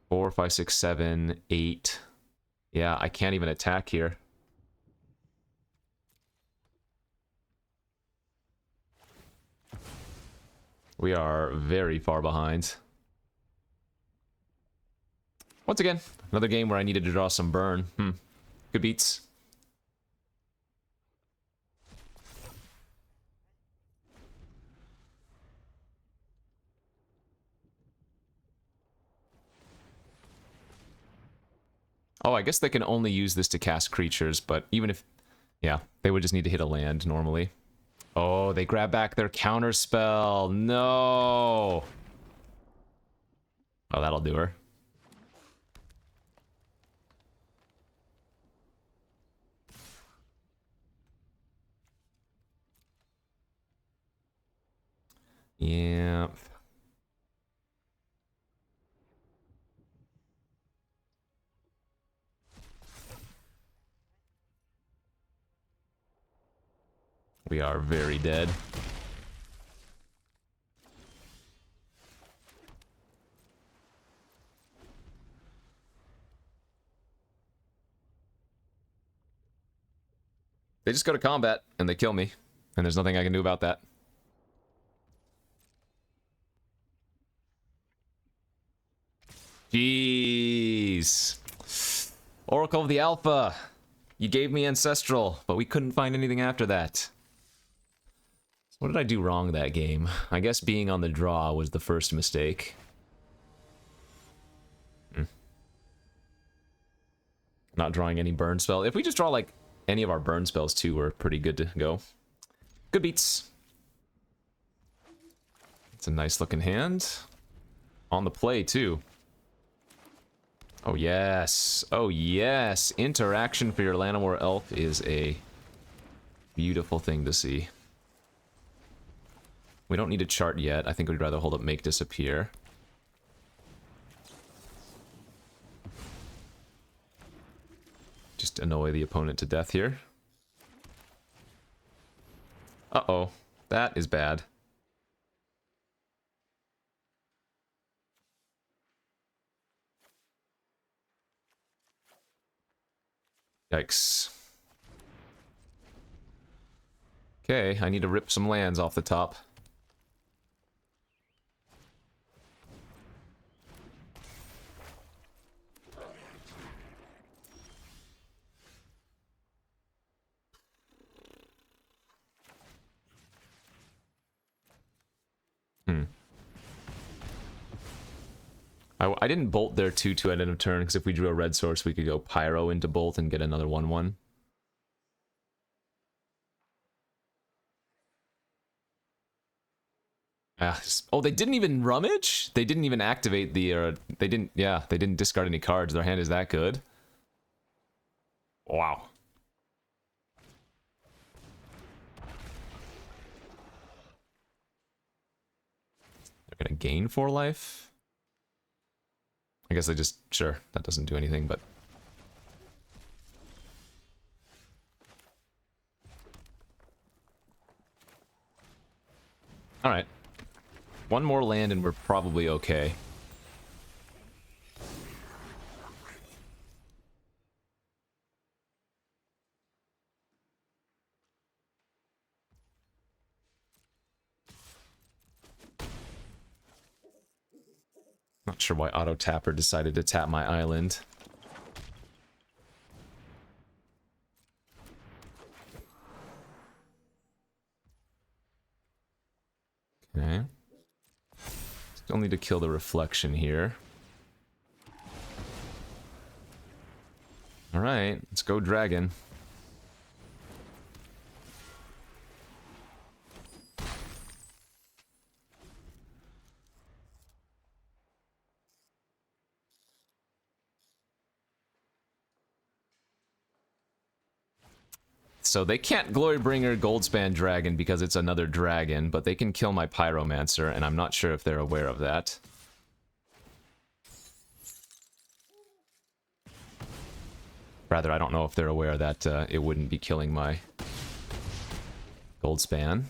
4, 5, 6, 7, 8. Yeah, I can't even attack here. We are very far behind. Once again, another game where I needed to draw some burn. Good beats. Oh, I guess they can only use this to cast creatures, but even if... Yeah, they would just need to hit a land normally. Oh, they grab back their counter spell. No! Oh, that'll do her. Yeah. We are very dead. They just go to combat, and they kill me. And there's nothing I can do about that. Jeez. Oracle of the Alpha. You gave me Ancestral, but we couldn't find anything after that. What did I do wrong that game? I guess being on the draw was the first mistake. Not drawing any burn spell. If we just draw like any of our burn spells too, we're pretty good to go. Good beats. It's a nice looking hand. On the play too. Oh yes. Oh yes. Interaction for your Llanowar Elf is a beautiful thing to see. We don't need a chart yet. I think we'd rather hold up Make Disappear. Just annoy the opponent to death here. Uh-oh. That is bad. Yikes. Okay, I need to rip some lands off the top. I didn't bolt there too at end of turn, because if we drew a red source, we could go Pyro into bolt and get another 1/1. Oh, they didn't even rummage? They didn't even activate the, they didn't discard any cards. Their hand is that good. Wow. They're gonna gain 4 life? I guess they just, sure, that doesn't do anything, but... Alright. One more land and we're probably okay. Not sure why Auto Tapper decided to tap my island. Okay. Still need to kill the reflection here. Alright, let's go dragon. So they can't Glorybringer Goldspan Dragon because it's another dragon, but they can kill my Pyromancer, and I'm not sure if they're aware of that. Rather, I don't know if they're aware that it wouldn't be killing my Goldspan.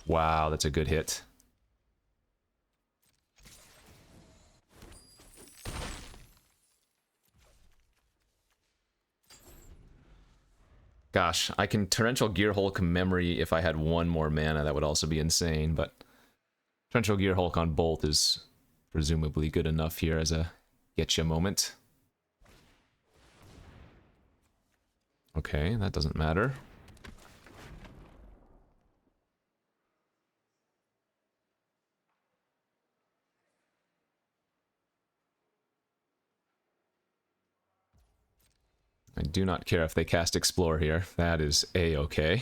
Wow, that's a good hit. Gosh, I can Torrential Gearhulk Memory if I had one more mana. That would also be insane, but Torrential Gearhulk on Bolt is presumably good enough here as a getcha moment. Okay, that doesn't matter. I do not care if they cast Explore here. That is A-okay.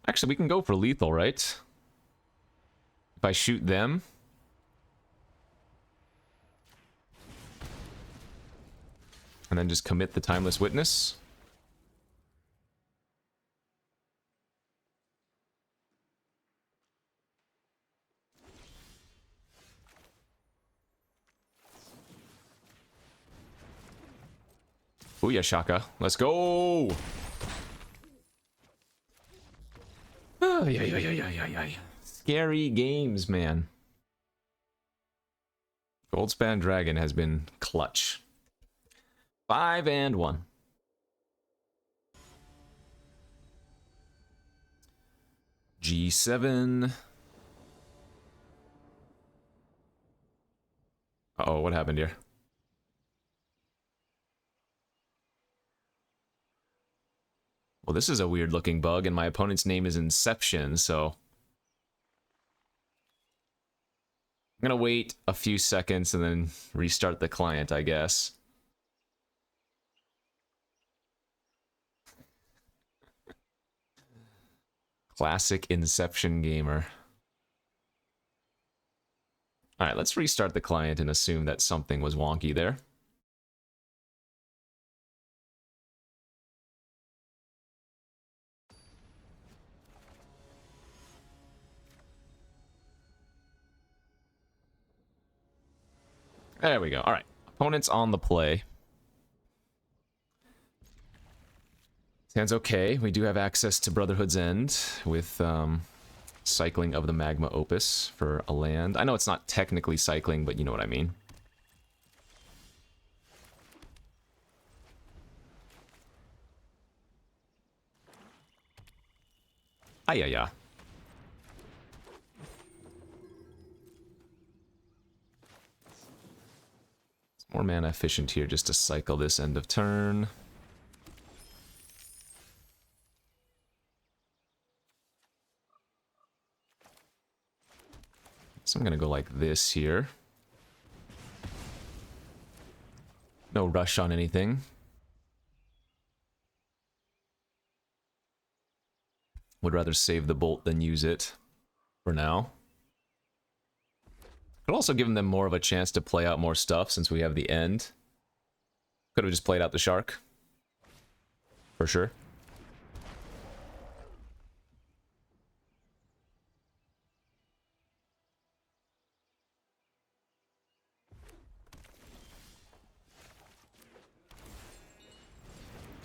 Actually, we can go for lethal, right? If I shoot them... and then just commit the Timeless Witness. Booyah Shaka. Let's go! Oh, yeah. Scary games, man. Goldspan Dragon has been clutch. 5-1. G7. Uh-oh, what happened here? Well, this is a weird looking bug, and my opponent's name is Inception, so I'm gonna wait a few seconds and then restart the client, I guess. Classic Inception gamer. Alright, let's restart the client and assume that something was wonky there. There we go. Alright, opponent's on the play. Sounds okay. We do have access to Brotherhood's End with cycling of the Magma Opus for a land. I know it's not technically cycling, but you know what I mean. Ayaya. It's more mana efficient here just to cycle this end of turn. So I'm gonna go like this here. No rush on anything. Would rather save the bolt than use it for now. Could also give them more of a chance to play out more stuff since we have the end. Could have just played out the shark. For sure.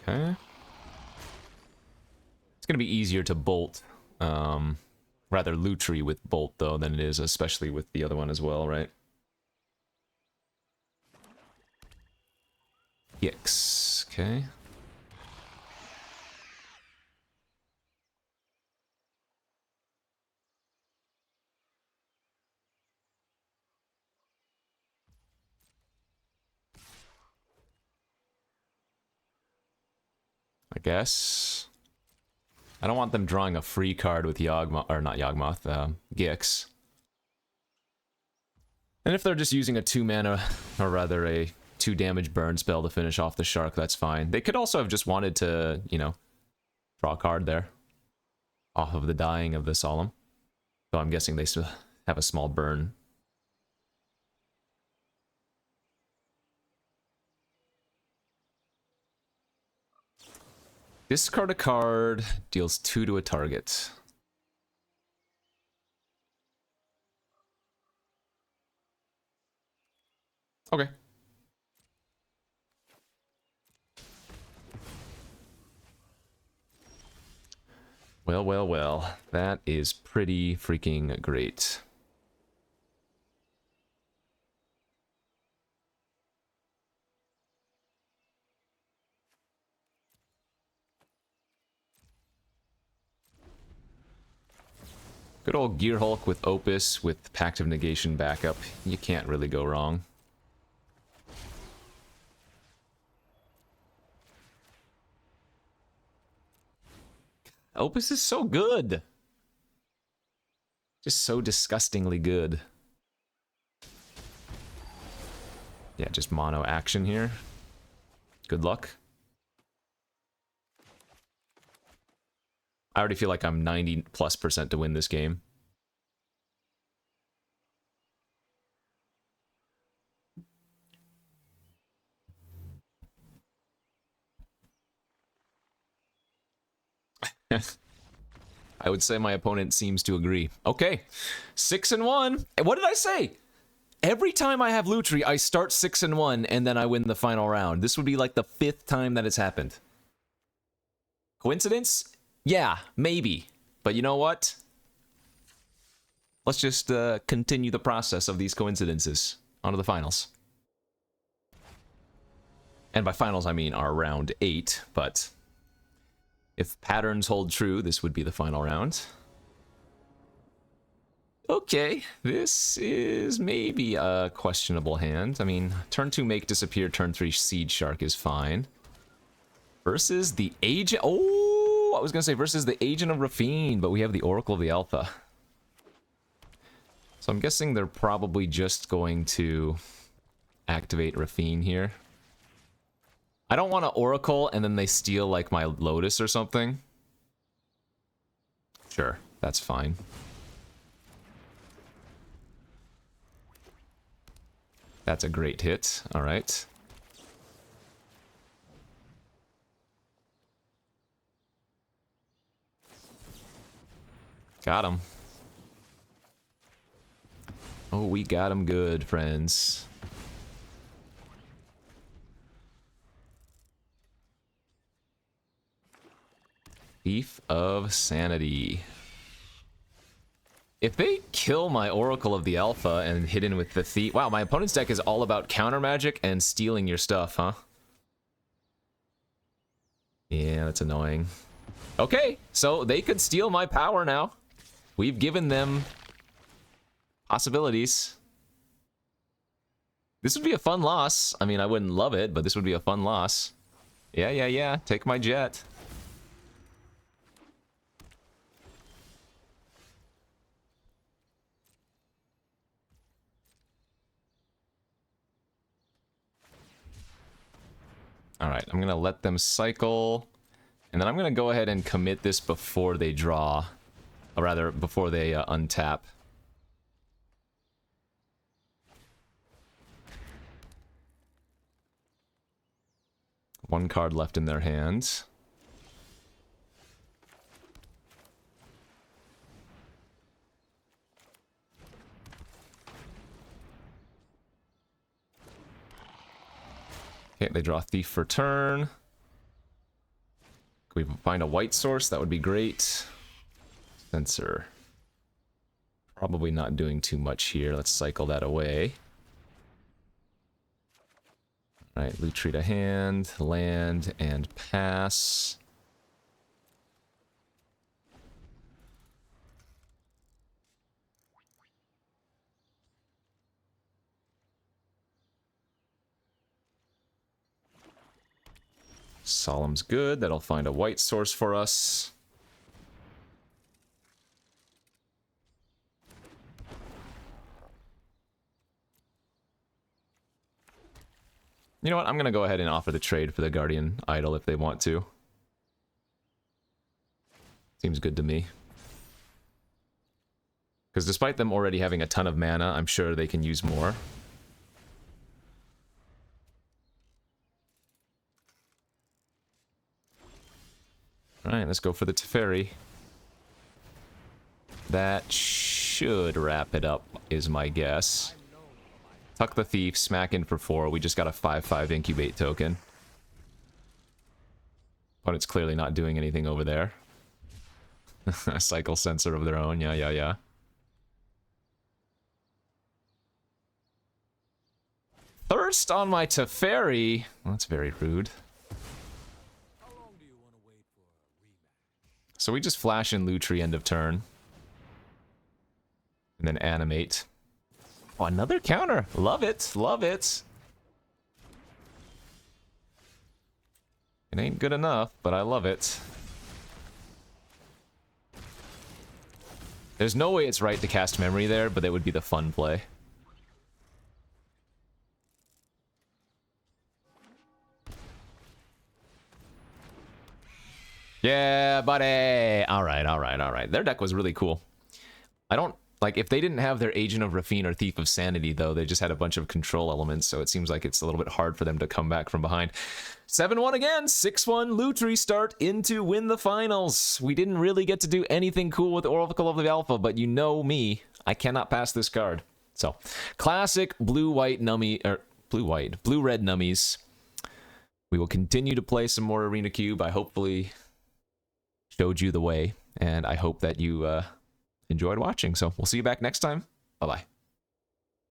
Okay. It's going to be easier to bolt, rather Lutri with bolt, though, than it is, especially with the other one as well, right? Yikes. Okay. I guess. I don't want them drawing a free card with Yawgmoth, or not Yawgmoth, Gix. And if they're just using a 2 mana, or rather a 2 damage burn spell to finish off the shark, that's fine. They could also have just wanted to, you know, draw a card there. Off of the dying of the Solemn. So I'm guessing they still have a small burn. Discard a card, deals 2 to a target. Okay. Well, well, well. That is pretty freaking great. Good old Gear Hulk with Opus with Pact of Negation backup. You can't really go wrong. Opus is so good. Just so disgustingly good. Yeah, just mono action here. Good luck. I already feel like I'm 90+% to win this game. I would say my opponent seems to agree. Okay, 6-1. What did I say? Every time I have Lutri, I start 6-1 and then I win the final round. This would be like the 5th time that it's happened. Coincidence? Yeah, maybe. But you know what? Let's just continue the process of these coincidences. On to the finals. And by finals, I mean our round 8, but if patterns hold true, this would be the final round. Okay, this is maybe a questionable hand. I mean, turn 2 make disappear, turn 3 Seed Shark is fine. Versus the Agent... Oh, I was going to say versus the Agent of Rafine, but we have the Oracle of the Alpha. So I'm guessing they're probably just going to activate Rafine here. I don't want to Oracle and then they steal like my Lotus or something. Sure, that's fine. That's a great hit. All right. Got him. Oh, we got him good, friends. Thief of Sanity. If they kill my Oracle of the Alpha and hit in with the Thief... Wow, my opponent's deck is all about counter magic and stealing your stuff, huh? Yeah, that's annoying. Okay, so they could steal my power now. We've given them possibilities. This would be a fun loss. I mean, I wouldn't love it, but this would be a fun loss. Yeah. Take my jet. Alright, I'm going to let them cycle. And then I'm going to go ahead and commit this before they draw. Or rather, before they untap. One card left in their hands. Okay, they draw Thief for turn. Can we find a white source? That would be great. Sensor. Probably not doing too much here. Let's cycle that away. Alright, loot tree to hand, land, and pass. Solemn's good. That'll find a white source for us. You know what? I'm going to go ahead and offer the trade for the Guardian Idol if they want to. Seems good to me. Because despite them already having a ton of mana, I'm sure they can use more. Alright, let's go for the Teferi. That should wrap it up, is my guess. Tuck the Thief, smack in for 4. We just got a 5/5 incubate token. Opponent's clearly not doing anything over there. A cycle sensor of their own, yeah. Thirst on my Teferi? Well, that's very rude. So we just flash in Lutri end of turn. And then animate. Oh, another counter. Love it. Love it. It ain't good enough, but I love it. There's no way it's right to cast Memory there, but that would be the fun play. Yeah, buddy! Alright. Their deck was really cool. I don't... Like, if they didn't have their Agent of Rafine or Thief of Sanity, though, they just had a bunch of control elements, so it seems like it's a little bit hard for them to come back from behind. 7-1 again! 6-1 Lutri start into win the finals! We didn't really get to do anything cool with Oracle of the Alpha, but you know me, I cannot pass this card. So, classic blue-white nummy... blue-red nummies. We will continue to play some more Arena Cube. I hopefully showed you the way, and I hope that you... enjoyed watching. So we'll see you back next time. Bye-bye.